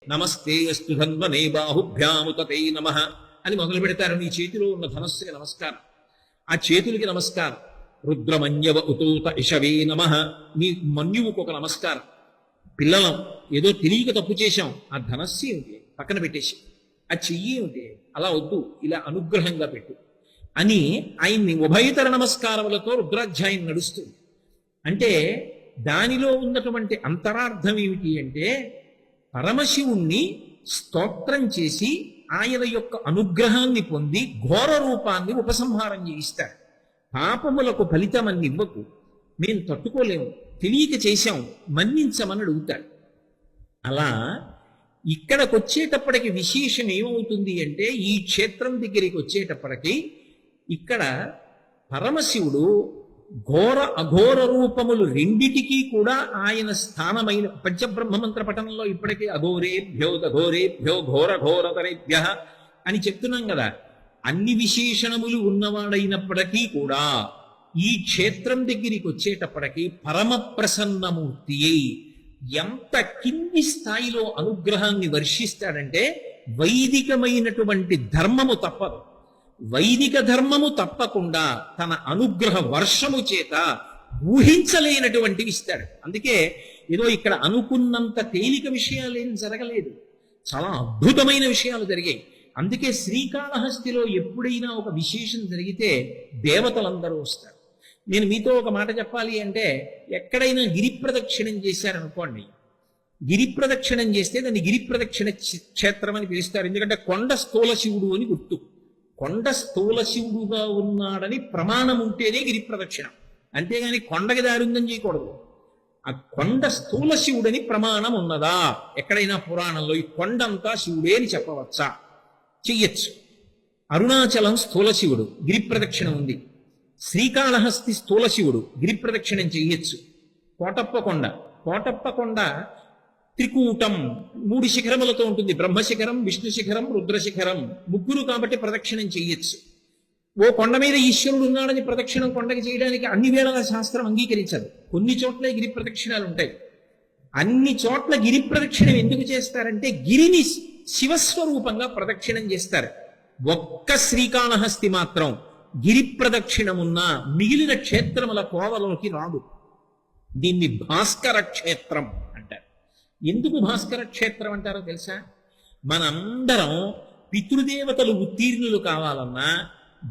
నమస్తే అస్తు ధన్వనే బాహుభ్యాముతతే నమః అని మొదలు పెడతారు. నీ చేతిలో ఉన్న ధనస్సుకి నమస్కారం, ఆ చేతులకి నమస్కారం. రుద్రమన్యవ ఉతూత ఇషవే నమః, నీ మన్యువుకు ఒక నమస్కారం. పిల్లలం ఏదో తెలియక తప్పు చేశాం, ఆ ధనస్సు ఏమిటి పక్కన పెట్టేసి, ఆ చెయ్యి ఏమిటి అలా వద్దు, ఇలా అనుగ్రహంగా పెట్టు అని ఆయన్ని ఉభయతర నమస్కారములతో రుద్రాధ్యాయం నడుస్తుంది. అంటే దానిలో ఉన్నటువంటి అంతరార్థం ఏమిటి అంటే, పరమశివుణ్ణి స్తోత్రం చేసి ఆయన యొక్క అనుగ్రహాన్ని పొంది ఘోర రూపాన్ని ఉపసంహారం చేయిస్తాడు. పాపములకు ఫలితమని ఇవ్వకు, మేము తట్టుకోలేము, తెలియక చేశాం, మన్నించమని అడుగుతాడు. అలా ఇక్కడికి వచ్చేటప్పటికి విశేషం ఏమవుతుంది అంటే, ఈ క్షేత్రం దగ్గరికి వచ్చేటప్పటికి ఇక్కడ పరమశివుడు ఘోర అఘోర రూపములు రెండిటికీ కూడా ఆయన స్థానమైన పంచబ్రహ్మమంత్ర పఠనంలో ఇప్పటికీ అఘోరేభ్యో దఘోరేభ్యో ఘోర ఘోరతరేభ్య అని చెప్తున్నాం కదా. అన్ని విశేషణములు ఉన్నవాడైనప్పటికీ కూడా ఈ క్షేత్రం దగ్గరికి వచ్చేటప్పటికీ పరమ ప్రసన్నమూర్తి అయి ఎంత కింది స్థాయిలో అనుగ్రహాన్ని వర్షిస్తాడంటే, వైదికమైనటువంటి ధర్మము తప్పదు, వైదిక ధర్మము తప్పకుండా తన అనుగ్రహ వర్షము చేత ఊహించలేనటువంటివి ఇస్తాడు. అందుకే ఏదో ఇక్కడ అనుకున్నంత తేలిక విషయాలు ఏం జరగలేదు, చాలా అద్భుతమైన విషయాలు జరిగాయి. అందుకే శ్రీకాళహస్తిలో ఎప్పుడైనా ఒక విశేషం జరిగితే దేవతలందరూ వస్తారు. నేను మీతో ఒక మాట చెప్పాలి అంటే, ఎక్కడైనా గిరి ప్రదక్షిణం చేశారనుకోండి, గిరి ప్రదక్షిణం చేస్తే దాన్ని గిరి ప్రదక్షిణ క్షేత్రం అని పిలుస్తారు. ఎందుకంటే కొండ స్థూల శివుడు అని గుర్తు, కొండ స్థూల శివుడుగా ఉన్నాడని ప్రమాణం ఉంటేనే గిరి ప్రదక్షిణం, అంతేగాని కొండకి దారి ఉందని చేయకూడదు. ఆ కొండ స్థూల శివుడని ప్రమాణం ఉన్నదా ఎక్కడైనా పురాణంలో? ఈ కొండంతా శివుడే అని చెప్పవచ్చా? చెయ్యొచ్చు. అరుణాచలం స్థూల శివుడు, గిరి ప్రదక్షిణం ఉంది. శ్రీకాళహస్తి స్థూల శివుడు, గిరి ప్రదక్షిణం చెయ్యొచ్చు. కోటప్పకొండ త్రికూటం 3 శిఖరములతో ఉంటుంది, బ్రహ్మశిఖరం, విష్ణు శిఖరం, రుద్రశిఖరం, ముగ్గురు కాబట్టి ప్రదక్షిణం చెయ్యొచ్చు. ఓ కొండ మీద ఈశ్వరుడు ఉన్నాడని ప్రదక్షిణం కొండకి చేయడానికి అన్ని వేళల శాస్త్రం అంగీకరించదు. కొన్ని చోట్ల గిరి ప్రదక్షిణాలు ఉంటాయి. అన్ని చోట్ల గిరి ప్రదక్షిణం ఎందుకు చేస్తారంటే, గిరిని శివస్వరూపంగా ప్రదక్షిణం చేస్తారు. ఒక్క శ్రీకాళహస్తి మాత్రం గిరి ప్రదక్షిణమున్న మిగిలిన క్షేత్రముల కోవలోకి రాదు. దీన్ని భాస్కర క్షేత్రం అంటారు. ఎందుకు భాస్కర క్షేత్రం అంటారో తెలుసా? మనందరం పితృదేవతలు ఉత్తీర్ణులు కావాలన్నా,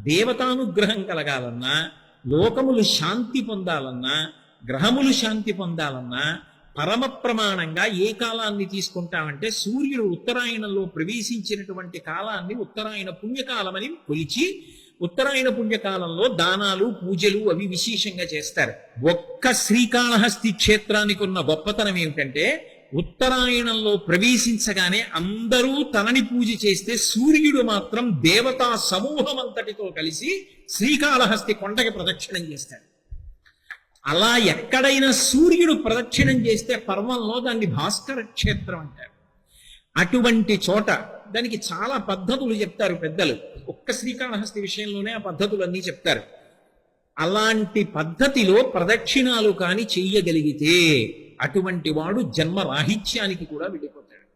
దేవతానుగ్రహం కలగాలన్నా, లోకములు శాంతి పొందాలన్నా, గ్రహములు శాంతి పొందాలన్నా పరమ ప్రమాణంగా ఏ కాలాన్ని తీసుకుంటామంటే, సూర్యుడు ఉత్తరాయణంలో ప్రవేశించినటువంటి కాలాన్ని ఉత్తరాయణ పుణ్యకాలమని కొలిచి, ఉత్తరాయణ పుణ్యకాలంలో దానాలు పూజలు అవి విశేషంగా చేస్తారు. ఒక్క శ్రీకాళహస్తి క్షేత్రానికి ఉన్న గొప్పతనం ఏమిటంటే, ఉత్తరాయణంలో ప్రవేశించగానే అందరూ తనని పూజ చేస్తే, సూర్యుడు మాత్రం దేవతా సమూహం అంతటితో కలిసి శ్రీకాళహస్తి కొండకి ప్రదక్షిణం చేస్తాడు. అలా ఎక్కడైనా సూర్యుడు ప్రదక్షిణం చేస్తే పర్వంలో దాన్ని భాస్కర క్షేత్రం అంటారు. అటువంటి చోట దానికి చాలా పద్ధతులు చెప్తారు పెద్దలు. ఒక్క శ్రీకాళహస్తి విషయంలోనే ఆ పద్ధతులన్నీ చెప్తారు. అలాంటి పద్ధతిలో ప్రదక్షిణాలు కాని చెయ్యగలిగితే అటువంటి వాడు జన్మరాహిత్యానికి కూడా వెళ్ళిపోతాడు.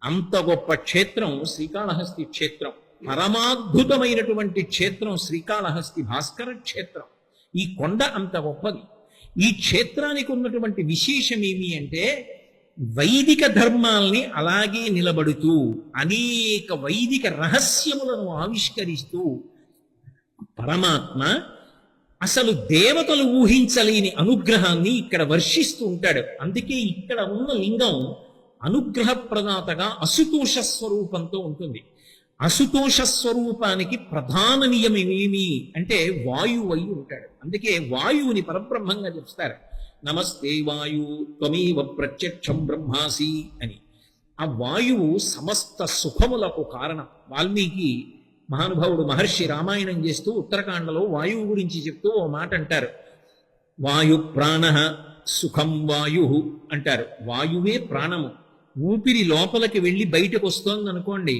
అంత గొప్ప క్షేత్రం శ్రీకాళహస్తి క్షేత్రం, పరమాద్భుతమైనటువంటి క్షేత్రం శ్రీకాళహస్తి భాస్కర క్షేత్రం. ఈ కొండ అంత గొప్పది. ఈ క్షేత్రానికి ఉన్నటువంటి విశేషం ఏమి అంటే, వైదిక ధర్మాల్ని అలాగే నిలబడుతూ అనేక వైదిక రహస్యములను ఆవిష్కరిస్తూ పరమాత్మ అసలు దేవతలు ఊహించలేని అనుగ్రహాన్ని ఇక్కడ వర్షిస్తూ ఉంటాడు. అందుకే ఇక్కడ ఉన్న లింగం అనుగ్రహ ప్రదాతగా అసుతోష స్వరూపంతో ఉంటుంది. అసుతోష స్వరూపానికి ప్రధాన నియమం ఏమి అంటే, వాయువు అయి ఉంటాడు. అందుకే వాయువుని పరబ్రహ్మంగా చెప్తారు. నమస్తే వాయు త్వమేవ ప్రత్యక్షం బ్రహ్మాసి అని. ఆ వాయువు సమస్త సుఖములకు కారణం. వాల్మీకి మహానుభావుడు మహర్షి రామాయణం చేస్తూ ఉత్తరకాండలో వాయువు గురించి చెప్తూ ఓ మాట అంటారు. వాయు ప్రాణ సుఖం వాయు అంటారు. వాయువే ప్రాణము. ఊపిరి లోపలికి వెళ్ళి బయటకు వస్తోంది అనుకోండి,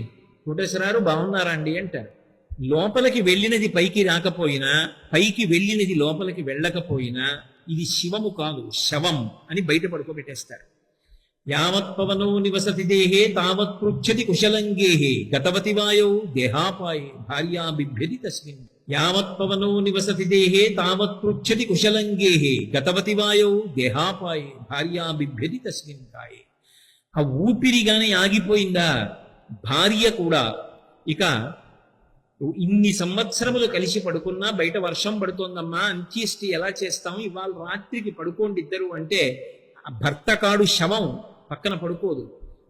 కోటేశ్వరారు బాగున్నారా అండి అంటారు. లోపలికి వెళ్ళినది పైకి రాకపోయినా, పైకి వెళ్ళినది లోపలికి వెళ్ళకపోయినా ఇది శివము కాదు శవం అని బయట పడుకోబెట్టేస్తారు. యావత్ పవనో నివసతి దేహే తావత్ పృచ్చతి కుశలంగేహే గతవతి వాయౌ దేహాపాయే భార్యా బిభ్యతి తస్మిన్. యావత్ పవనో నివసతి దేహే తావత్ పృచ్చతి కుశలంగేహే గతవతి వాయౌ దేహాపాయే భార్యా బిభ్యతి తస్మిన్ కాయే. ఆ ఊపిరి గాని ఆగిపోయిందా భార్య కూడా ఇక ఇన్ని సంవత్సరములు కలిసి పడుకున్నా బయట వర్షం పడుతోందమ్మా అంత్యేష్టి ఎలా చేస్తాం ఇవాళ రాత్రికి పడుకోండి ఇద్దరు అంటే ఆ భర్త కాడు శవం పక్కన పడుకోదు.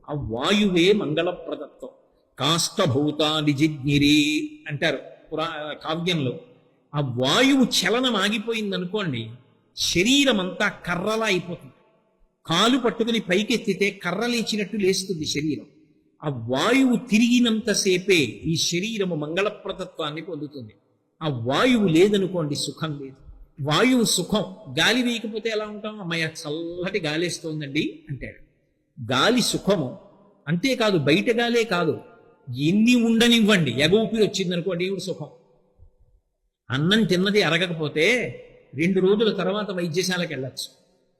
ఆ వాయువే మంగళప్రదత్వం. కాష్టభూత నిజిజ్ఞిరి అంటారు కావ్యంలో. ఆ వాయువు చలనం ఆగిపోయిందనుకోండి శరీరం అంతా కర్రలా అయిపోతుంది. కాలు పట్టుకుని పైకెత్తితే కర్ర లేచినట్టు లేస్తుంది శరీరం. ఆ వాయువు తిరిగినంతసేపే ఈ శరీరము మంగళప్రదత్వాన్ని పొందుతుంది. ఆ వాయువు లేదనుకోండి సుఖం లేదు. వాయువు సుఖం. గాలి వేయకపోతే ఎలా ఉంటాం? అమ్మాయ చల్లటి గాలేస్తోందండి అంటాడు. గాలి సుఖము. అంతేకాదు బయట గాలే కాదు, ఎన్ని ఉండనివ్వండి ఎగ ఊపిరి వచ్చిందనుకోండి సుఖం. అన్నం తిన్నది అరగకపోతే 2 రోజుల తర్వాత వైద్యశాలకు వెళ్ళచ్చు.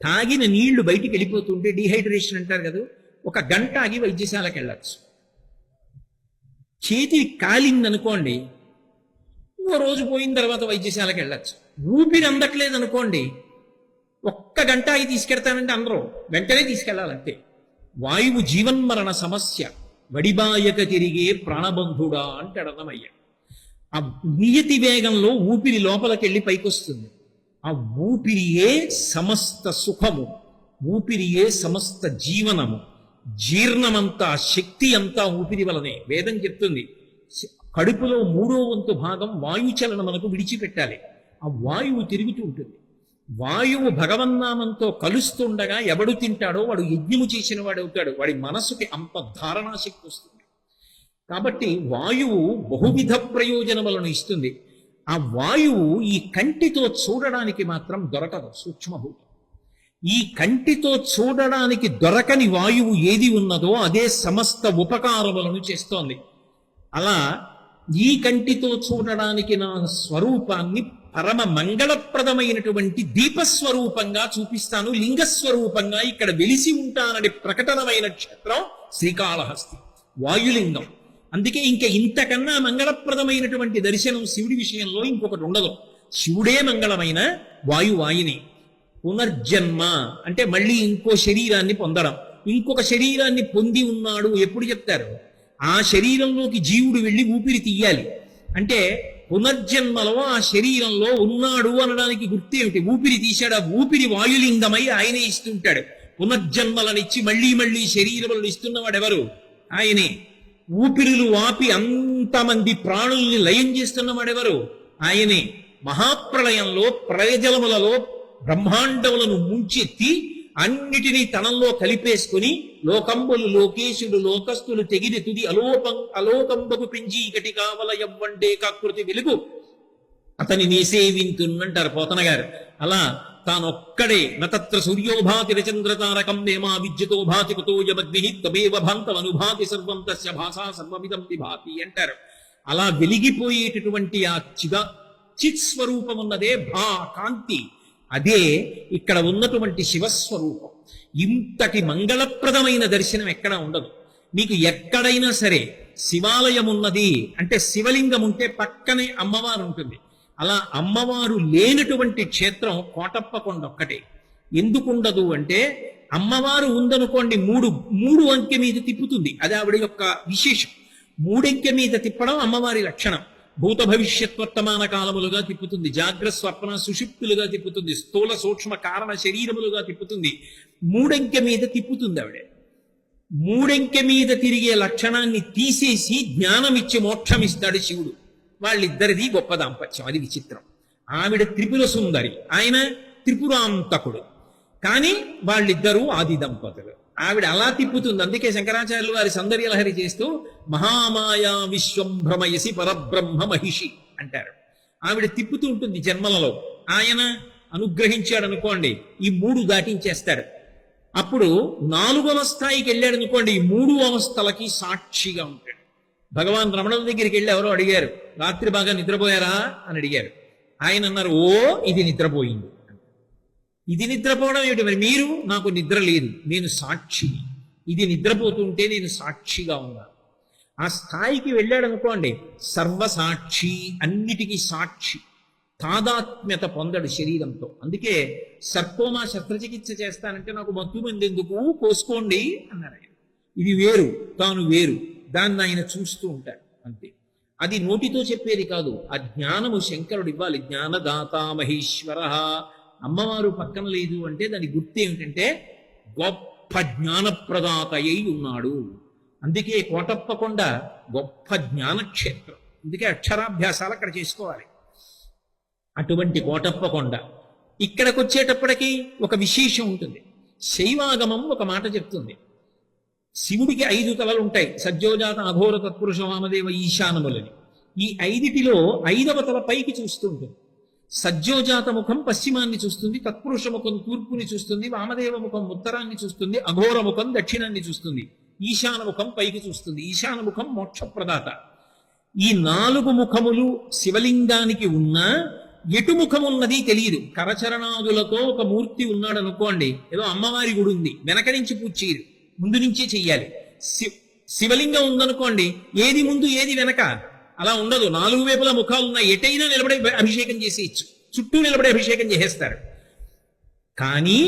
తాగిన నీళ్లు బయటికి వెళ్ళిపోతుంటే డీహైడ్రేషన్ అంటారు కదా, 1 గంట ఆగి వైద్యశాలకు వెళ్ళచ్చు. చేతి కాలిందనుకోండి 1 రోజు పోయిన తర్వాత వైద్యశాలకు వెళ్ళచ్చు. ఊపిరి అందట్లేదు అనుకోండి 1 గంట ఆగి తీసుకెళ్తానంటే అందరూ వెంటనే తీసుకెళ్లాలంటే. వాయువు జీవన్మరణ సమస్య. వడిబాయక తిరిగే ప్రాణబంధుడా అంటాడు అన్నమయ్య. ఆ నియతి వేగంలో ఊపిరి లోపలికెళ్ళి పైకొస్తుంది. ఆ ఊపిరియే సమస్త సుఖము, ఊపిరియే సమస్త జీవనము. జీర్ణమంతా శక్తి అంతా ఊపిరి వలనే. వేదం చెప్తుంది కడుపులో 3వ వంతు భాగం వాయుచలన మనకు విడిచిపెట్టాలి. ఆ వాయువు తిరుగుతూ ఉంటుంది. వాయువు భగవన్నామంతో కలుస్తుండగా ఎవడు తింటాడో వాడు యజ్ఞము చేసిన వాడు అవుతాడు. వాడి మనసుకి అంత ధారణాశక్తి వస్తుంది. కాబట్టి వాయువు బహువిధ ప్రయోజనములను ఇస్తుంది. ఆ వాయువు ఈ కంటితో చూడడానికి మాత్రం దొరకదు, సూక్ష్మభూతం. ఈ కంటితో చూడడానికి దొరకని వాయువు ఏది ఉన్నదో అదే సమస్త ఉపకారములను చేస్తోంది. అలా ఈ కంటితో చూడడానికి నా స్వరూపాన్ని పరమ మంగళప్రదమైనటువంటి దీపస్వరూపంగా చూపిస్తాను, లింగస్వరూపంగా ఇక్కడ వెలిసి ఉంటానని ప్రకటనమైన క్షేత్రం శ్రీకాళహస్తి, వాయులింగం. అందుకే ఇంకా ఇంతకన్నా మంగళప్రదమైనటువంటి దర్శనం శివుడి విషయంలో ఇంకొకటి ఉండదు. శివుడే మంగళమైన వాయువాయిని. పునర్జన్మ అంటే మళ్ళీ ఇంకో శరీరాన్ని పొందడం. ఇంకొక శరీరాన్ని పొంది ఉన్నాడు ఎప్పుడు చెప్తారు? ఆ శరీరంలోకి జీవుడు వెళ్ళి ఊపిరి తీయాలి. అంటే పునర్జన్మలో ఆ శరీరంలో ఉన్నాడు అనడానికి గుర్తేమిటి? ఊపిరి తీశాడు. ఆ ఊపిరి వాయులింగమై ఆయనే ఇస్తుంటాడు. పునర్జన్మలనిచ్చి మళ్ళీ మళ్ళీ శరీరములను ఇస్తున్నవాడు ఎవరు? ఆయనే. ఊపిరులు ఆపి అంతమంది ప్రాణుల్ని లయం చేస్తున్నవాడెవరు? ఆయనే. మహాప్రళయంలో ప్రళయజలములలో బ్రహ్మాండములను ముంచెత్తి అన్నిటినీ తనంలో కలిపేసుకుని లోకంబులు లోకేశుడు లోకస్తులు తెగిరి తుది అలోకంబకు పెంచి ఇకటి కావల ఎవ్వండే కాకృతి వెలుగు అతని నీసేవింతున్నంటారు పోతన గారు. అలా తానొక్కడే నతత్ర సూర్యోభాతి రచంద్రతారకం నేమా విద్యుతో భాతి కుతోయమగ్ని తమేవ భాంతమనుభాతి సర్వం తస్య భాషా సర్వమిదం విభాతి అంటారు. అలా వెలిగిపోయేటటువంటి ఆ చిత్ స్వరూపం ఉన్నదే కాంతి. అదే ఇక్కడ ఉన్నటువంటి శివస్వరూపం. ఇంతటి మంగళప్రదమైన దర్శనం ఎక్కడ ఉండదు. మీకు ఎక్కడైనా సరే శివాలయం ఉన్నది అంటే శివలింగం ఉంటే పక్కనే అమ్మవారు ఉంటుంది. అలా అమ్మవారు లేనటువంటి క్షేత్రం కోటప్పకొండ ఒక్కటే. ఎందుకుండదు అంటే అమ్మవారు ఉందనుకోండి మూడు అంకె మీద తిప్పుతుంది. అది ఆవిడ యొక్క విశేషం. 3 అంకె మీద తిప్పడం అమ్మవారి లక్షణం. భూత భవిష్యత్ వర్తమాన కాలములుగా తిప్పుతుంది, జాగ్రత్త స్వప్న సుషుప్తులుగా తిప్పుతుంది, స్థూల సూక్ష్మ కారణ శరీరములుగా తిప్పుతుంది. 3 అంకె మీద తిప్పుతుంది ఆవిడ. 3 అంకె మీద తిరిగే లక్షణాన్ని తీసేసి జ్ఞానమిచ్చి మోక్షమిస్తాడు శివుడు. వాళ్ళిద్దరిది గొప్ప దాంపత్యం. అది విచిత్రం. ఆవిడ త్రిపుర సుందరి, ఆయన త్రిపురాంతకుడు. కానీ వాళ్ళిద్దరూ ఆది దంపతులు. ఆవిడ అలా తిప్పుతుంది. అందుకే శంకరాచార్యులు వారి సౌందర్యలహరి చేస్తూ మహామాయా విశ్వం భ్రమయసి పరబ్రహ్మ మహిషి అంటారు. ఆవిడ తిప్పుతూ ఉంటుంది జన్మలలో. ఆయన అనుగ్రహించాడు అనుకోండి ఈ 3 దాటించేస్తాడు. అప్పుడు 4వ స్థాయికి వెళ్ళాడు అనుకోండి ఈ 3 అవస్థలకి సాక్షిగా ఉంటాడు. భగవాన్ రమణుల దగ్గరికి వెళ్ళి ఎవరో అడిగారు, రాత్రి బాగా నిద్రపోయారా అని అడిగారు. ఆయన అన్నారు, ఓ ఇది నిద్రపోయింది. ఇది నిద్రపోవడం ఏమిటి? మరి మీరు? నాకు నిద్ర లేదు, నేను సాక్షిని. ఇది నిద్రపోతుంటే నేను సాక్షిగా ఉన్నాను. ఆ స్థాయికి వెళ్ళాడు అనుకోండి, సర్వసాక్షి, అన్నిటికీ సాక్షి, తాదాత్మ్యత పొందడు శరీరంతో. అందుకే సర్కోమా శస్త్రచికిత్స చేస్తానంటే నాకు మత్తు మంది ఎందుకు, కోసుకోండి అన్నారు ఆయన. ఇది వేరు, తాను వేరు, దాన్ని ఆయన చూస్తూ ఉంటాడు అంతే. అది నోటితో చెప్పేది కాదు, ఆ జ్ఞానము శంకరుడు ఇవ్వాలి. జ్ఞానదాత మహేశ్వర. అమ్మవారు పక్కన లేదు అంటే దాని గుర్తు ఏమిటంటే గొప్ప జ్ఞానప్రదాత అయి ఉన్నాడు. అందుకే కోటప్పకొండ గొప్ప జ్ఞానక్షేత్రం. అందుకే అక్షరాభ్యాసాలు అక్కడ చేసుకోవాలి. అటువంటి కోటప్పకొండ. ఇక్కడికి వచ్చేటప్పటికి ఒక విశేషం ఉంటుంది. శైవాగమం ఒక మాట చెప్తుంది. శివుడికి 5 తలలు ఉంటాయి, సజ్జోజాత అఘోర తత్పురుష వామదేవ ఈశానములని. ఈ 5టిలో 5వ తల పైకి చూస్తూ ఉంటుంది. సజ్జోజాత ముఖం పశ్చిమాన్ని చూస్తుంది, తత్పురుష ముఖం తూర్పుని చూస్తుంది, వామదేవ ముఖం ఉత్తరాన్ని చూస్తుంది, అఘోర ముఖం దక్షిణాన్ని చూస్తుంది, ఈశాన ముఖం పైకి చూస్తుంది. ఈశాన ముఖం మోక్షప్రదాత. ఈ 4 ముఖములు శివలింగానికి ఉన్నా ఎటు ముఖమున్నది తెలియదు. కరచరణాదులతో ఒక మూర్తి ఉన్నాడు అనుకోండి, ఏదో అమ్మవారి గుడి ఉంది, వెనక నుంచి పూజ చేయరు, ముందు నుంచే చెయ్యాలి. శివలింగం ఉందనుకోండి, ఏది ముందు ఏది వెనక అలా ఉండదు. 4 వైపుల ముఖాలు ఉన్నాయి, ఎటైనా నిలబడి అభిషేకం చేసేయచ్చు, చుట్టూ నిలబడి అభిషేకం చేసేస్తారు. కానీ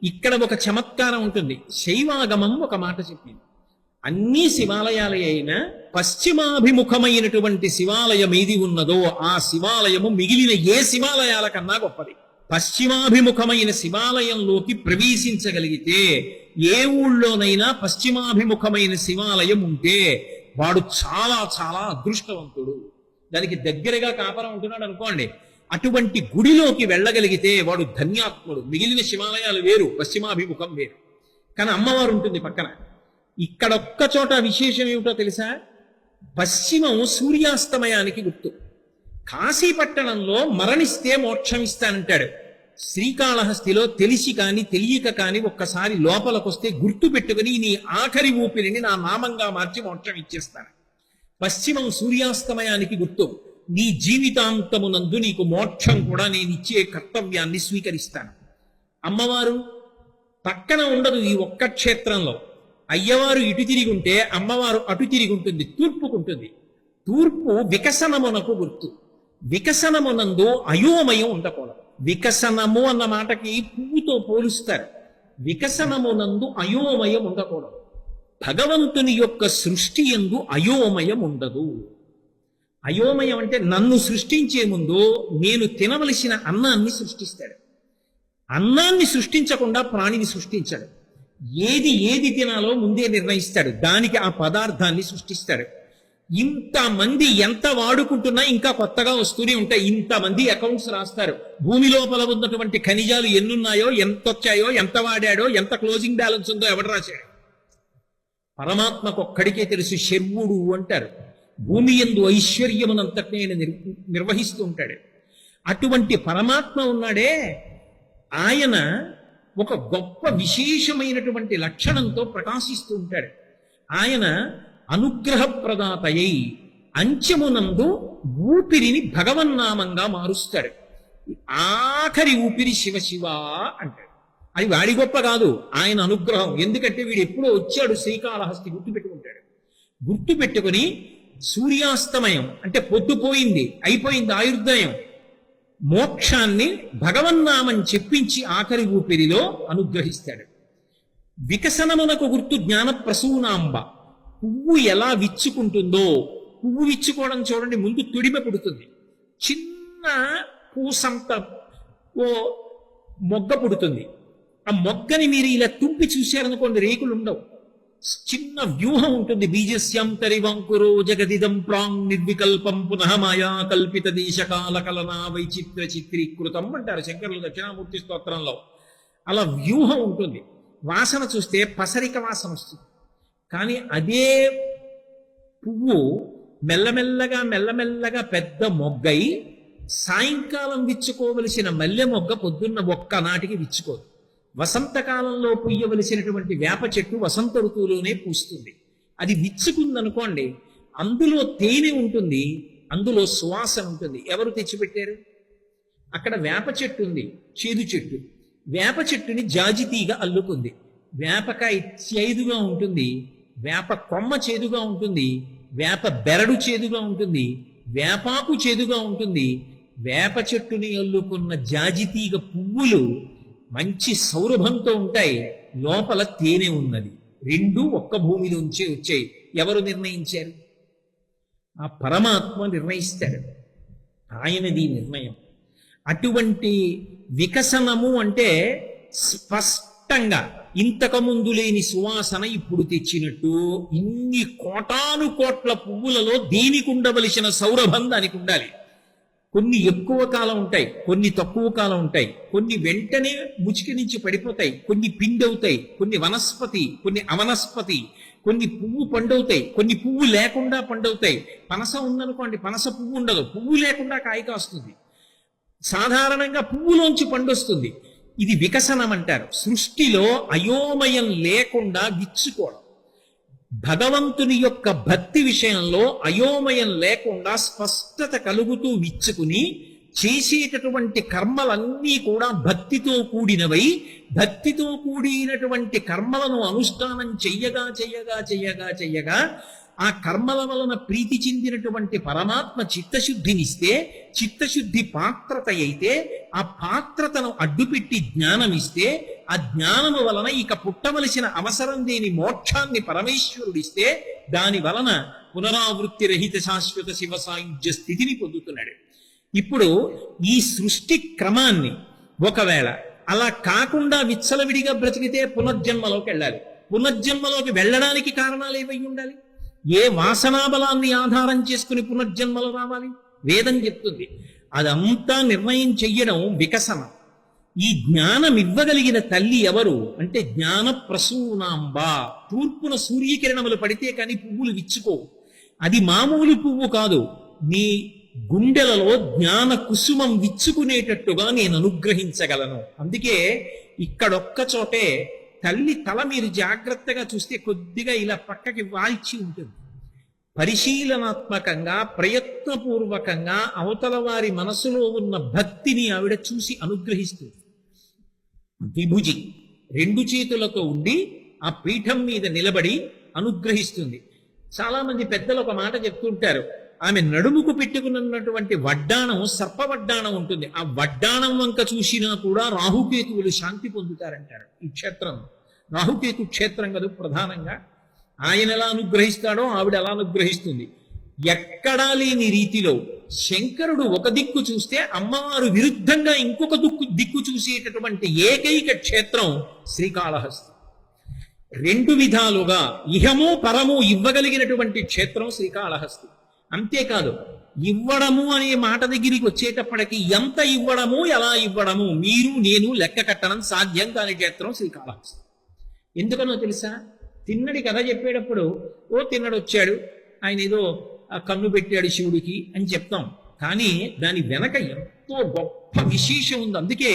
ఇక్కడ ఒక చమత్కారం ఉంటుంది. శైవాగమం ఒక మాట చెప్పింది. అన్ని శివాలయాలు అయినా పశ్చిమాభిముఖమైనటువంటి శివాలయం ఏది ఉన్నదో ఆ శివాలయము మిగిలిన ఏ శివాలయాల కన్నా గొప్పది. పశ్చిమాభిముఖమైన శివాలయంలోకి ప్రవేశించగలిగితే, ఏ ఊళ్ళోనైనా పశ్చిమాభిముఖమైన శివాలయం ఉంటే వాడు చాలా చాలా అదృష్టవంతుడు. దానికి దగ్గరగా కాపరం ఉంటున్నాడు అనుకోండి, అటువంటి గుడిలోకి వెళ్ళగలిగితే వాడు ధన్యాత్ముడు. మిగిలిన శివాలయాలు వేరు, పశ్చిమాభిముఖం వేరు, కానీ అమ్మవారు ఉంటుంది పక్కన. ఇక్కడొక్క చోట విశేషం ఏమిటో తెలుసా? పశ్చిమం సూర్యాస్తమయానికి గుర్తు. కాశీపట్టణంలో మరణిస్తే మోక్షం ఇస్తానంటాడు. శ్రీకాళహస్తిలో తెలిసి కాని తెలియక కాని ఒక్కసారి లోపలికొస్తే గుర్తు పెట్టుకుని నీ ఆఖరి ఊపిరిని నా నామంగా మార్చి మోక్షం ఇచ్చేస్తాను. పశ్చిమం సూర్యాస్తమయానికి గుర్తు. నీ జీవితాంతమునందు నీకు మోక్షం కూడా నేను ఇచ్చే కర్తవ్యాన్ని స్వీకరిస్తాను. అమ్మవారు పక్కన ఉండదు ఈ ఒక్క క్షేత్రంలో. అయ్యవారు ఇటు తిరిగి ఉంటే అమ్మవారు అటు తిరిగి ఉంటుంది, తూర్పుకుంటుంది. తూర్పు వికసనమునకు గుర్తు. వికసనమునందు అయోమయం ఉండకూడదు. వికసనము అన్న మాటకి పువ్వుతో పోలుస్తారు. వికసనమునందు అయోమయం ఉండకూడదు. భగవంతుని యొక్క సృష్టి యందు అయోమయం ఉండదు. అయోమయం అంటే నన్ను సృష్టించే ముందు నేను తినవలసిన అన్నాన్ని సృష్టిస్తాడు. అన్నాన్ని సృష్టించకుండా ప్రాణిని సృష్టించాడు. ఏది తినాలో ముందే నిర్ణయిస్తాడు, దానికి ఆ పదార్థాన్ని సృష్టిస్తాడు. ఇంతమంది ఎంత వాడుకుంటున్నా ఇంకా కొత్తగా వస్తూనే ఉంటాయి. ఇంతమంది అకౌంట్స్ రాస్తారు. భూమి లోపల ఉన్నటువంటి ఖనిజాలు ఎన్నున్నాయో, ఎంత వచ్చాయో, ఎంత వాడాడో, ఎంత క్లోజింగ్ బ్యాలెన్స్ ఉందో ఎవడు రాశాడు? పరమాత్మకు ఒక్కడికే తెలుసు. శర్వుడు అంటారు. భూమి యందు ఐశ్వర్యమునంతటి ఆయన నిర్వహిస్తూ ఉంటాడు. అటువంటి పరమాత్మ ఉన్నాడే, ఆయన ఒక గొప్ప విశేషమైనటువంటి లక్షణంతో ప్రకాశిస్తూ ఉంటాడు. ఆయన అనుగ్రహప్రదాతయై అంచెమునందు ఊపిరిని భగవన్నామంగా మారుస్తాడు. ఆఖరి ఊపిరి శివ శివ అంటాడు. అది వాడి గొప్ప కాదు, ఆయన అనుగ్రహం. ఎందుకంటే వీడు ఎప్పుడో వచ్చాడు శ్రీకాళహస్తి, గుర్తుపెట్టుకుంటాడు. గుర్తుపెట్టుకుని సూర్యాస్తమయం అంటే పొద్దుపోయింది, అయిపోయింది ఆయుర్దయం, మోక్షాన్ని భగవన్నామం చెప్పించి ఆఖరి ఊపిరిలో అనుగ్రహిస్తాడు. వికసనమునకు గుర్తు జ్ఞాన ప్రసూనాంబ. పువ్వు ఎలా విచ్చుకుంటుందో, పువ్వు విచ్చుకోవడం చూడండి, ముందు తొడిమ పుడుతుంది, చిన్న పూసంత ఓ మొగ్గ పుడుతుంది. ఆ మొగ్గని మీరు ఇలా తుంపి చూశారనుకోండి, రేకులు ఉండవు, చిన్న వ్యూహం ఉంటుంది. బీజస్యం తరివంకురో జగదిదం ప్రాంగ్ నిర్వికల్పం పునః మాయా కల్పిత దేశకాల కలనా వైచిత్ర చిత్రీకృతం అంటారు శంకరులు దక్షిణామూర్తి స్తోత్రంలో. అలా వ్యూహం ఉంటుంది. వాసన చూస్తే పసరిక వాసన వస్తుంది. కానీ అదే పువ్వు మెల్లమెల్లగా పెద్ద మొగ్గై సాయంకాలం విచ్చుకోవలసిన మల్లె మొగ్గ పొద్దున్న ఒక్క నాటికి విచ్చుకోదు. వసంతకాలంలో పుయ్యవలసినటువంటి వేప చెట్టు వసంత ఋతువులోనే పూస్తుంది. అది విచ్చుకుందనుకోండి, అందులో తేనె ఉంటుంది, అందులో సువాసన ఉంటుంది. ఎవరు తెచ్చిపెట్టారు? అక్కడ వేప చెట్టు ఉంది, చేదు చెట్టు. వేప చెట్టుని జాజితీగా అల్లుకుంది. వేపకాయ చేదుగా ఉంటుంది, వేప కొమ్మ చేదుగా ఉంటుంది, వేప బెరడు చేదుగా ఉంటుంది, వేపాకు చేదుగా ఉంటుంది. వేప చెట్టుని అల్లుకున్న జాజితీగ పువ్వులు మంచి సౌరభంతో ఉంటాయి, లోపల తేనె ఉన్నది. రెండు ఒక్క భూమిలోంచి వచ్చాయి. ఎవరు నిర్ణయించారు? ఆ పరమాత్మ నిర్ణయిస్తాడు, ఆయనది నిర్ణయం. అటువంటి వికసనము అంటే స్పష్టంగా ఇంతకు ముందు లేని సువాసన ఇప్పుడు తెచ్చినట్టు, ఇన్ని కోటాను కోట్ల పువ్వులలో దీనికి ఉండవలసిన సౌరభం దానికి ఉండాలి. కొన్ని ఎక్కువ కాలం ఉంటాయి, కొన్ని తక్కువ కాలం ఉంటాయి, కొన్ని వెంటనే ముచికి నుంచి పడిపోతాయి, కొన్ని పిండవుతాయి, కొన్ని వనస్పతి, కొన్ని అవనస్పతి, కొన్ని పువ్వు పండవుతాయి, కొన్ని పువ్వు లేకుండా పండవుతాయి. పనస ఉందనుకోండి, పనస పువ్వు ఉండదు, పువ్వు లేకుండా కాయ కాస్తుంది. సాధారణంగా పువ్వులోంచి పండొస్తుంది. ఇది వికసనం అంటారు. సృష్టిలో అయోమయం లేకుండా విచ్చుకోవడం. భగవంతుని యొక్క భక్తి విషయంలో అయోమయం లేకుండా స్పష్టత కలుగుతూ విచ్చుకుని చేసేటటువంటి కర్మలన్నీ కూడా భక్తితో కూడినవై, భక్తితో కూడినటువంటి కర్మలను అనుష్ఠానం చెయ్యగా చెయ్యగా చెయ్యగా చెయ్యగా ఆ కర్మల వలన ప్రీతి చెందినటువంటి పరమాత్మ చిత్తశుద్ధినిస్తే, చిత్తశుద్ధి పాత్రత అయితే ఆ పాత్రతను అడ్డుపెట్టి జ్ఞానమిస్తే, ఆ జ్ఞానము వలన ఇక పుట్టవలసిన అవసరం లేని మోక్షాన్ని పరమేశ్వరుడిస్తే, దాని వలన పునరావృత్తి రహిత శాశ్వత శివ సాయుధ్య స్థితిని పొందుతున్నాడు. ఇప్పుడు ఈ సృష్టి క్రమాన్ని ఒకవేళ అలా కాకుండా విచ్చలవిడిగా బ్రతికితే పునర్జన్మలోకి వెళ్ళాలి. పునర్జన్మలోకి వెళ్ళడానికి కారణాలు ఏవై ఉండాలి? ఏ వాసనాబలాన్ని ఆధారం చేసుకుని పునర్జన్మలు రావాలి? వేదం చెప్తుంది. అదంతా నిర్ణయం చెయ్యడం వికసనం. ఈ జ్ఞానం ఇవ్వగలిగిన తల్లి ఎవరు అంటే జ్ఞాన ప్రసూనాంబ. తూర్పున సూర్యకిరణములు పడితే కానీ పువ్వులు విచ్చుకోవు. అది మామూలు పువ్వు కాదు, నీ గుండెలలో జ్ఞాన కుసుమం విచ్చుకునేటట్టుగా నేను అనుగ్రహించగలను. అందుకే ఇక్కడొక్క చోటే తల్లి తల మీరు జాగ్రత్తగా చూస్తే కొద్దిగా ఇలా పక్కకి వాల్చి ఉంటుంది. పరిశీలనాత్మకంగా ప్రయత్నపూర్వకంగా అవతల వారి మనసులో ఉన్న భక్తిని ఆవిడ చూసి అనుగ్రహిస్తుంది. విభుజి రెండు చేతులతో ఉండి ఆ పీఠం మీద నిలబడి అనుగ్రహిస్తుంది. చాలా మంది పెద్దలు ఒక మాట చెప్తుంటారు, ఆమె నడుముకు పెట్టుకున్నటువంటి వడ్డాణం సర్పవడ్డాణం ఉంటుంది, ఆ వడ్డాణం వంక చూసినా కూడా రాహుకేతువులు శాంతి పొందుతారంటారు. ఈ క్షేత్రం రాహుకేతు క్షేత్రం కదా ప్రధానంగా. ఆయన ఎలా అనుగ్రహిస్తాడో ఆవిడ ఎలా అనుగ్రహిస్తుంది. ఎక్కడా లేని రీతిలో శంకరుడు ఒక దిక్కు చూస్తే అమ్మవారు విరుద్ధంగా ఇంకొక దిక్కు చూసేటటువంటి ఏకైక క్షేత్రం శ్రీకాళహస్తి. రెండు విధాలుగా ఇహము పరము ఇవ్వగలిగినటువంటి క్షేత్రం శ్రీకాళహస్తి. అంతేకాదు, ఇవ్వడము అనే మాట దగ్గరికి వచ్చేటప్పటికి ఎంత ఇవ్వడము ఎలా ఇవ్వడము మీరు నేను లెక్క కట్టడం సాధ్యం కాని క్షేత్రం శ్రీకాళహస్తి. ఎందుకనో తెలుసా? తిన్నడి కథ చెప్పేటప్పుడు తిన్నడు వచ్చాడు, ఆయన ఏదో కన్ను పెట్టాడు శివుడికి అని చెప్తాం, కానీ దాని వెనక ఎంతో గొప్ప విశేషం ఉంది. అందుకే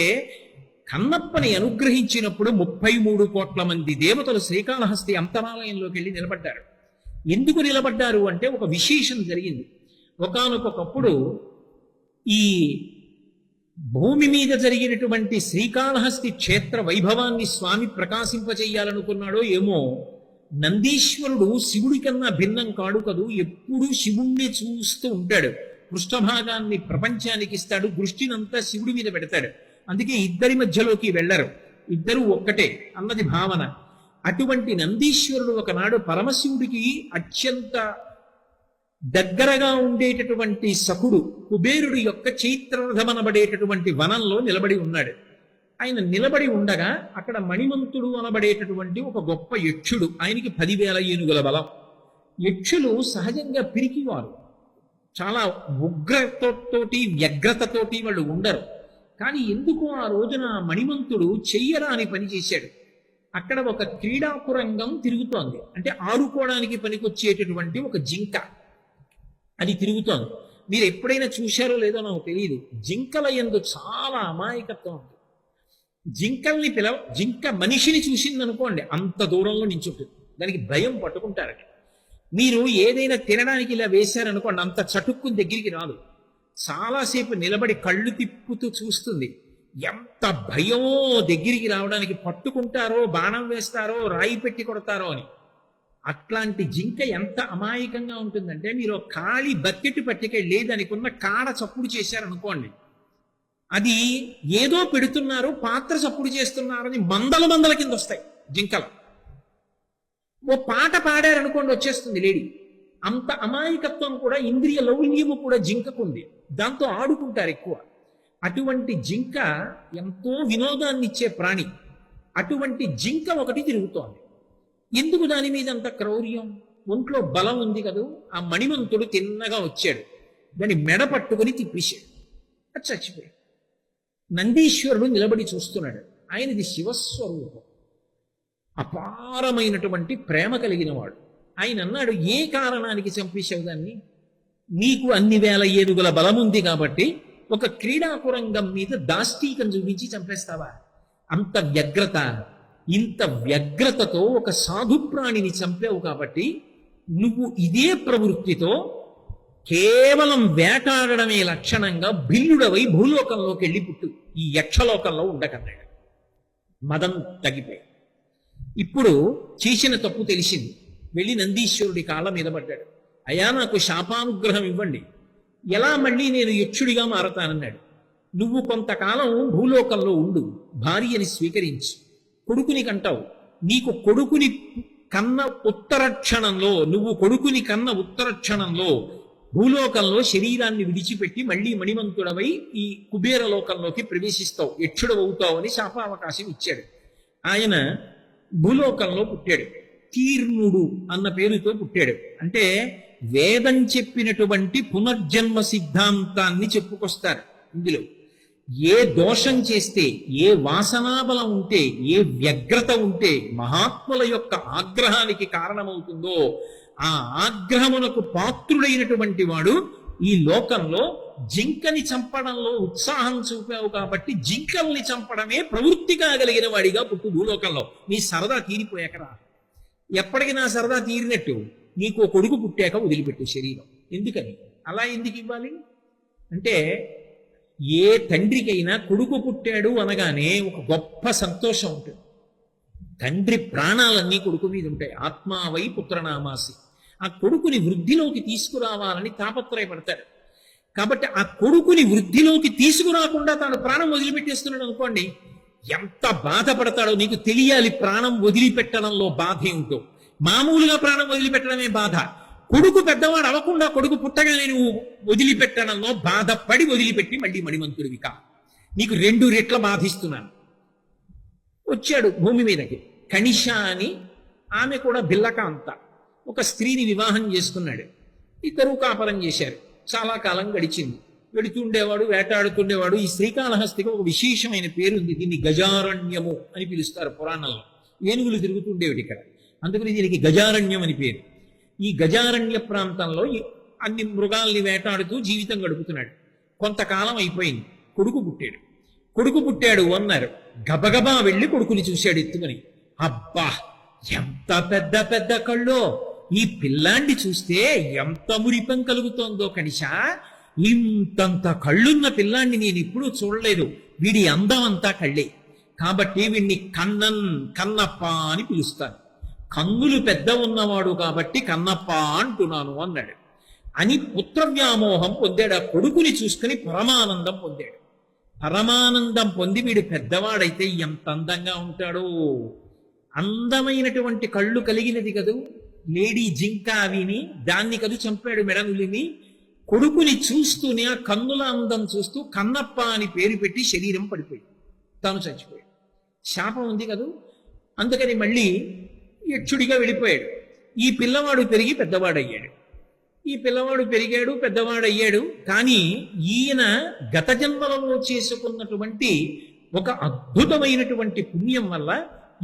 కన్నప్పని అనుగ్రహించినప్పుడు 33 కోట్ల మంది దేవతలు శ్రీకాళహస్తి అంతరాలయంలోకి వెళ్ళి నిలబడ్డారు. ఎందుకు నిలబడ్డారు అంటే ఒక విశేషం జరిగింది. ఒకానొకప్పుడు ఈ భూమి మీద జరిగినటువంటి శ్రీకాళహస్తి క్షేత్ర వైభవాన్ని స్వామి ప్రకాశింపచేయాలనుకున్నాడో ఏమో, నందీశ్వరుడు శివుడి కన్నా భిన్నం కాడు కదూ, ఎప్పుడూ శివుణ్ణి చూస్తూ ఉంటాడు. పృష్ఠభాగాన్ని ప్రపంచానికి ఇస్తాడు, దృష్టినంతా శివుడి మీద పెడతాడు. అందుకే ఇద్దరి మధ్యలోకి వెళ్ళరు, ఇద్దరు ఒక్కటే అన్నది భావన. అటువంటి నందీశ్వరుడు ఒకనాడు పరమశివుడికి అత్యంత దగ్గరగా ఉండేటటువంటి సకుడు కుబేరుడి యొక్క చైత్రరథమనబడేటటువంటి వనంలో నిలబడి ఉన్నాడు. ఆయన నిలబడి ఉండగా అక్కడ మణిమంతుడు అనబడేటటువంటి ఒక గొప్ప యక్షుడు, ఆయనకి 10,000 ఏనుగుల బలం. యక్షులు సహజంగా పిరికివారు, చాలా ఉగ్రతతోటి వ్యగ్రతతోటి వాళ్ళు ఉండరు. కానీ ఎందుకు ఆ రోజున మణిమంతుడు చెయ్యరాని పని చేశాడు. అక్కడ ఒక క్రీడాపురంగం తిరుగుతోంది, అంటే ఆడుకోవడానికి పనికొచ్చేటటువంటి ఒక జింక అది తిరుగుతోంది. మీరు ఎప్పుడైనా చూశారో లేదో నాకు తెలియదు. జింకల యందు చాలా అమాయకత్వం ఉంది. జింక మనిషిని చూసిందనుకోండి అంత దూరంలో నించుంటుంది, దానికి భయం పట్టుకుంటారు. మీరు ఏదైనా తినడానికి ఇలా వేశారనుకోండి అంత చటుక్కుని దగ్గరికి రాదు, చాలాసేపు నిలబడి కళ్ళు తిప్పుతూ చూస్తుంది. ఎంత భయమో దగ్గరికి రావడానికి, పట్టుకుంటారో బాణం వేస్తారో రాయి పెట్టి కొడతారో అని. అట్లాంటి జింక ఎంత అమాయకంగా ఉంటుందంటే, మీరు ఖాళీ బకెట్ పట్టుకెళ్ళి దానికి ఉన్న కాడ చప్పుడు చేశారనుకోండి, అది ఏదో పెడుతున్నారు పాత్ర చప్పుడు చేస్తున్నారని మందల కింద వస్తాయి జింకలు. ఓ పాట పాడారనుకోండి వచ్చేస్తుంది లేడీ. అంత అమాయకత్వం కూడా, ఇంద్రియ లౌల్యము కూడా జింకకుంది. దాంతో ఆడుకుంటారు ఎక్కువ. అటువంటి జింక ఎంతో వినోదాన్ని ఇచ్చే ప్రాణి. అటువంటి జింక ఒకటి తిరుగుతోంది. ఎందుకు దాని మీద అంత క్రౌర్యం? ఒంట్లో బలం ఉంది కదూ. ఆ మణిమంతుడు తిన్నగా వచ్చాడు, దాని మెడ పట్టుకుని తిప్పేశాడు, అది చచ్చిపోయాడు. నందీశ్వరుడు నిలబడి చూస్తున్నాడు. ఆయనది శివస్వరూపం, అపారమైనటువంటి ప్రేమ కలిగిన వాడు. ఆయన అన్నాడు, ఏ కారణానికి చంపేశావు దాన్ని? నీకు అన్ని వేల ఏనుగుల బలముంది కాబట్టి ఒక క్రీడాకురంగం మీద దాష్టీకం చూపించి చంపేస్తావా? అంత వ్యగ్రత, ఇంత వ్యగ్రతతో ఒక సాధుప్రాణిని చంపావు కాబట్టి నువ్వు ఇదే ప్రవృత్తితో కేవలం వేటాడడమే లక్షణంగా భిల్లుడవై భూలోకంలోకి వెళ్ళి పుట్టు, ఈ యక్షలోకంలో ఉండకన్నాడు. మదం తగ్గిపోయి ఇప్పుడు చేసిన తప్పు తెలిసింది. వెళ్ళి నందీశ్వరుడి కాళ్ళ మీద పడ్డాడు. అయ్యా, నాకు శాపానుగ్రహం ఇవ్వండి, ఎలా మళ్ళీ నేను యక్షుడిగా మారతానన్నాడు. నువ్వు కొంతకాలం భూలోకంలో ఉండు, భార్యని స్వీకరించి కొడుకుని కంటావు. నీకు కొడుకుని కన్న ఉత్తర క్షణంలో, నువ్వు కొడుకుని కన్న ఉత్తర క్షణంలో భూలోకంలో శరీరాన్ని విడిచిపెట్టి మళ్ళీ మణిమంతుడవై ఈ కుబేర లోకంలోకి ప్రవేశిస్తావు, యక్షుడు అవుతావు అని శాపావకాశం ఇచ్చాడు. ఆయన భూలోకంలో పుట్టాడు. తీర్ణుడు అన్న పేరుతో పుట్టాడు. అంటే వేదం చెప్పినటువంటి పునర్జన్మ సిద్ధాంతాన్ని చెప్పుకొస్తారు. ఇందులో ఏ దోషం చేస్తే, ఏ వాసనాబలం ఉంటే, ఏ వ్యగ్రత ఉంటే మహాత్ముల యొక్క ఆగ్రహానికి కారణమవుతుందో, ఆ ఆగ్రహమునకు పాత్రుడైనటువంటి వాడు ఈ లోకంలో జింకని చంపడంలో ఉత్సాహం చూపావు కాబట్టి జింకల్ని చంపడమే ప్రవృత్తిగా కలిగిన వాడిగా పుట్టు భూలోకంలో. నీ సరదా తీరిపోయాకరా. ఎప్పటికీ నా సరదా తీరినట్టు నీకు కొడుకు పుట్టాక వదిలిపెట్టు శరీరం. ఎందుకని అలా ఎందుకు ఇవ్వాలి అంటే, ఏ తండ్రికైనా కొడుకు పుట్టాడు అనగానే ఒక గొప్ప సంతోషం ఉంటుంది. తండ్రి ప్రాణాలన్నీ కొడుకు మీద ఉంటాయి. ఆత్మావై పుత్రనామాసి. ఆ కొడుకుని వృద్ధిలోకి తీసుకురావాలని తాపత్రయపడతాడు. కాబట్టి ఆ కొడుకుని వృద్ధిలోకి తీసుకురాకుండా తాను ప్రాణం వదిలిపెట్టేస్తున్నాడు అనుకోండి, ఎంత బాధపడతాడో నీకు తెలియాలి. ప్రాణం వదిలిపెట్టడంలో బాధ ఏమిటో. మామూలుగా ప్రాణం వదిలిపెట్టడమే బాధ. కొడుకు పెద్దవాడు అవ్వకుండా కొడుకు పుట్టగానే నువ్వు వదిలిపెట్టడంలో బాధపడి వదిలిపెట్టి మళ్ళీ మణిమంతుడివి కా. నీకు 2 రెట్ల బాధిస్తున్నాను. వచ్చాడు భూమి మీదకి. కణిష అని ఆమె కూడా బిల్లకాంత, ఒక స్త్రీని వివాహం చేసుకున్నాడు. ఇద్దరూ కాపరం చేశారు. చాలా కాలం గడిచింది. వెడుతుండేవాడు, వేటాడుతుండేవాడు. ఈ శ్రీకాళహస్తికి ఒక విశేషమైన పేరుంది. దీన్ని గజారణ్యము అని పిలుస్తారు పురాణంలో. ఏనుగులు తిరుగుతుండేవి ఇక్కడ, అందుకని దీనికి గజారణ్యం అని పేరు. ఈ గజారణ్య ప్రాంతంలో అన్ని మృగాల్ని వేటాడుతూ జీవితం గడుపుతున్నాడు. కొంతకాలం అయిపోయింది. కొడుకు పుట్టాడు అన్నారు. గబగబా వెళ్ళి కొడుకుని చూశాడు ఎత్తుమని. అబ్బా, ఎంత పెద్ద పెద్ద కళ్ళో! ఈ పిల్లాన్ని చూస్తే ఎంత మురిపం కలుగుతోందో కనిషా. ఇంతంత కళ్ళున్న పిల్లాన్ని నేను ఎప్పుడూ చూడలేదు. వీడి అందం అంతా కళ్ళే. కాబట్టి వీడిని కన్నప్ప అని పిలుస్తాను. కన్నులు పెద్ద ఉన్నవాడు కాబట్టి కన్నప్ప అంటున్నాను అన్నాడు. అని పుత్రవ్యామోహం పొందాడు. ఆ కొడుకుని చూసుకుని పరమానందం పొందాడు. పరమానందం పొంది వీడు పెద్దవాడైతే ఎంత అందంగా ఉంటాడో. అందమైనటువంటి కళ్ళు కలిగినది కదూ లేడీ జింక. విని దాన్ని కదు చంపాడు మెడనులిని. కొడుకుని చూస్తూనే ఆ కన్నుల అందం చూస్తూ కన్నప్ప అని పేరు పెట్టి శరీరం పడిపోయి తాను చచ్చిపోయాడు. శాపం ఉంది కదూ. అందుకని మళ్ళీ యక్షుడిగా వెళ్ళిపోయాడు. ఈ పిల్లవాడు పెరిగి పెద్దవాడయ్యాడు. ఈ పిల్లవాడు పెరిగాడు, పెద్దవాడయ్యాడు. కానీ ఈయన గత జన్మలలో చేసుకున్నటువంటి ఒక అద్భుతమైనటువంటి పుణ్యం వల్ల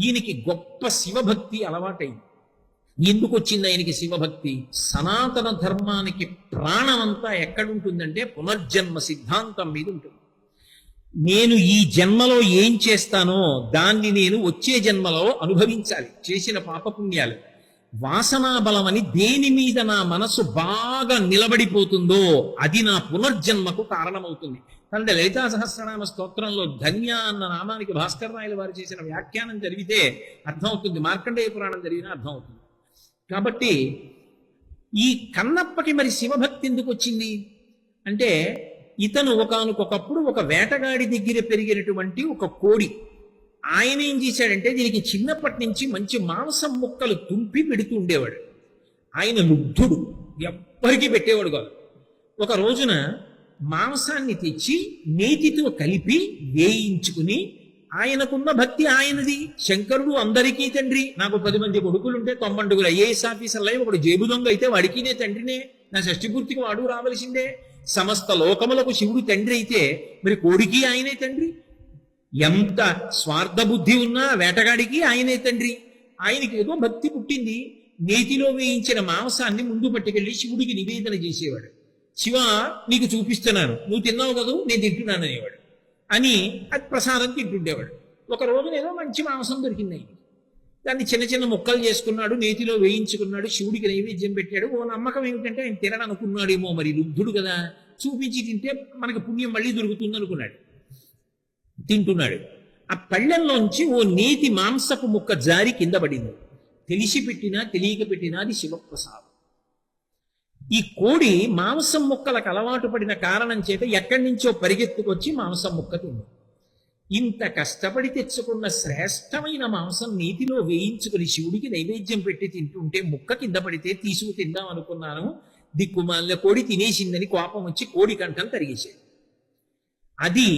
ఈయనకి గొప్ప శివభక్తి అలవాటైంది. ఎందుకు వచ్చింది ఆయనకి శివభక్తి? సనాతన ధర్మానికి ప్రాణమంతా ఎక్కడుంటుందంటే పునర్జన్మ సిద్ధాంతం మీద ఉంటుంది. నేను ఈ జన్మలో ఏం చేస్తానో దాన్ని నేను వచ్చే జన్మలో అనుభవించాలి. చేసిన పాపపుణ్యాలు వాసనా బలమని దేని మీద నా మనసు బాగా నిలబడిపోతుందో అది నా పునర్జన్మకు కారణమవుతుంది. అంటే లలితా సహస్రనామ స్తోత్రంలో ధన్య అన్న నామానికి భాస్కర్ రాయలు వారు చేసిన వ్యాఖ్యానం జరిగితే అర్థమవుతుంది, మార్కండేయ పురాణం జరిగినా అర్థమవుతుంది. కాబట్టి ఈ కన్నప్పకి మరి శివభక్తి ఎందుకు వచ్చింది అంటే, ఇతను ఒకానొకప్పుడు ఒక వేటగాడి దగ్గర పెరిగినటువంటి ఒక కోడి. ఆయన ఏం చేశాడంటే దీనికి చిన్నప్పటి నుంచి మంచి మాంసం ముక్కలు తుంపి పెడుతూ ఉండేవాడు. ఆయన లుబ్ధుడు, ఎవ్వరికీ పెట్టేవాడు కాదు. ఒక రోజున మాంసాన్ని తెచ్చి నేతితో కలిపి వేయించుకుని, ఆయనకున్న భక్తి ఆయనది. శంకరుడు అందరికీ తండ్రి. నాకు 10 మంది కొడుకులుంటే 90 ఐఏఎస్ ఆఫీసర్లు అయి ఒకడు జేబు దొంగ అయితే వాడికి నే తండ్రినే, నా షష్ఠి పూర్తికి వాడు రావలసిందే. సమస్త లోకములకు శివుడు తండ్రి అయితే మరి కోడికి ఆయనే తండ్రి. ఎంత స్వార్థ బుద్ధి ఉన్నా వేటగాడికి ఆయనే తండ్రి. ఆయనకి ఏదో భక్తి పుట్టింది. నేతిలో వేయించిన మాంసాన్ని ముందు పట్టుకెళ్ళి శివుడికి నివేదన చేసేవాడు. శివ, నీకు చూపిస్తున్నాను, నువ్వు తిన్నావు కదా, నేను తింటున్నాను అనేవాడు. అని అది ప్రసాదం తింటుండేవాడు. ఒక రోజున ఏదో మంచి మాంసం దొరికింది ఆయనకి. దాన్ని చిన్న చిన్న ముక్కలు చేసుకున్నాడు, నేతిలో వేయించుకున్నాడు, శివుడికి నైవేద్యం పెట్టాడు. ఓ నమ్మకం ఏమిటంటే ఆయన తినడనుకున్నాడేమో, మరి లుబ్ధుడు కదా, చూపించి తింటే మనకి పుణ్యం మళ్ళీ దొరుకుతుంది అనుకున్నాడు. తింటున్నాడు. ఆ పళ్ళెంలోంచి ఓ నేతి మాంసపు ముక్క జారి కింద పడింది. తెలిసి పెట్టినా తెలియక పెట్టినా అది శివప్రసాదం. ఈ కోడి మాంసం ముక్కలకు అలవాటు పడిన కారణం చేత ఎక్కడి నుంచో పరిగెత్తుకొచ్చి మాంసం ముక్క తింది. ఇంత కష్టపడి తెచ్చుకున్న శ్రేష్టమైన మాంసం నీతిలో వేయించుకుని శివుడికి నైవేద్యం పెట్టి తింటుంటే ముక్క కింద పడితే తీసుకు తిందాం అనుకున్నాను, దిక్కుమాలిన కోడి తినేసిందని కోపం వచ్చి కోడి కంఠం తరిగేసేది. అది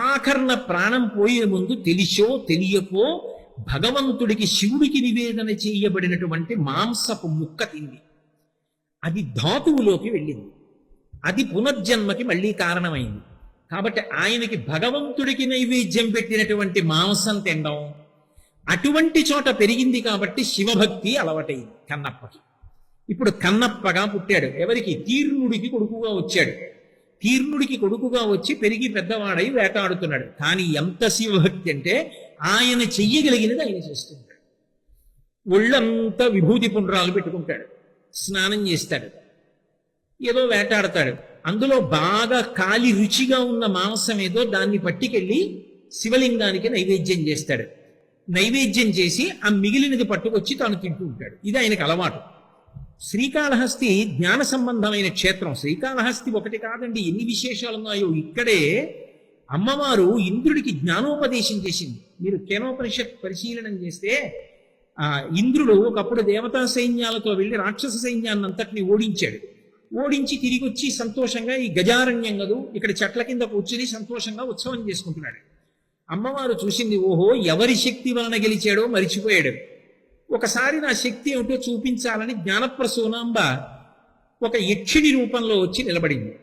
ఆఖరణ ప్రాణం పోయే ముందు తెలిసో తెలియకో భగవంతుడికి శివుడికి నివేదన చేయబడినటువంటి మాంసపు ముక్క తింది. అది ధాతువులోకి వెళ్ళింది. అది పునర్జన్మకి మళ్ళీ కారణమైంది. కాబట్టి ఆయనకి భగవంతుడికి నైవేద్యం పెట్టినటువంటి మాంసం తినడం అటువంటి చోట పెరిగింది. కాబట్టి శివభక్తి అలవాటైంది కన్నప్పకి. ఇప్పుడు కన్నప్పగా పుట్టాడు. ఎవరికి? తీర్ణుడికి కొడుకుగా వచ్చాడు. తీర్ణుడికి కొడుకుగా వచ్చి పెరిగి పెద్దవాడై వేటాడుతున్నాడు. కానీ ఎంత శివభక్తి అంటే ఆయన చెయ్యగలిగినది ఆయన చేస్తుంటాడు. ఒళ్ళంతా విభూతి పుండ్రాలు పెట్టుకుంటాడు, స్నానం చేస్తాడు, ఏదో వేటాడతాడు. అందులో బాగా కాలి రుచిగా ఉన్న మాంసం ఏదో దాన్ని పట్టుకెళ్ళి శివలింగానికి నైవేద్యం చేస్తాడు. నైవేద్యం చేసి ఆ మిగిలినది పట్టుకొచ్చి తాను తింటూ ఉంటాడు. ఇది ఆయనకు అలవాటు. శ్రీకాళహస్తి జ్ఞాన సంబంధమైన క్షేత్రం. శ్రీకాళహస్తి ఒకటి కాదండి, ఎన్ని విశేషాలు ఉన్నాయో. ఇక్కడే అమ్మవారు ఇంద్రుడికి జ్ఞానోపదేశం చేసింది. మీరు కేనోపనిషత్ పరిశీలనం చేస్తే ఇంద్రుడు ఒకప్పుడు దేవతా సైన్యాలతో వెళ్ళి రాక్షస సైన్యాన్ని అంతటిని ఓడించాడు. ఓడించి తిరిగి వచ్చి సంతోషంగా ఈ గజారణ్యం గదు ఇక్కడ చెట్ల కింద కూర్చుని సంతోషంగా ఉత్సవం చేసుకుంటున్నాడు. అమ్మవారు చూసింది, ఓహో ఎవరి శక్తి వలన గెలిచాడో మరిచిపోయాడు. ఒకసారి నా శక్తి ఏమిటో చూపించాలని జ్ఞానప్రసూనాంబ ఒక యక్షిణి రూపంలో వచ్చి నిలబడింది.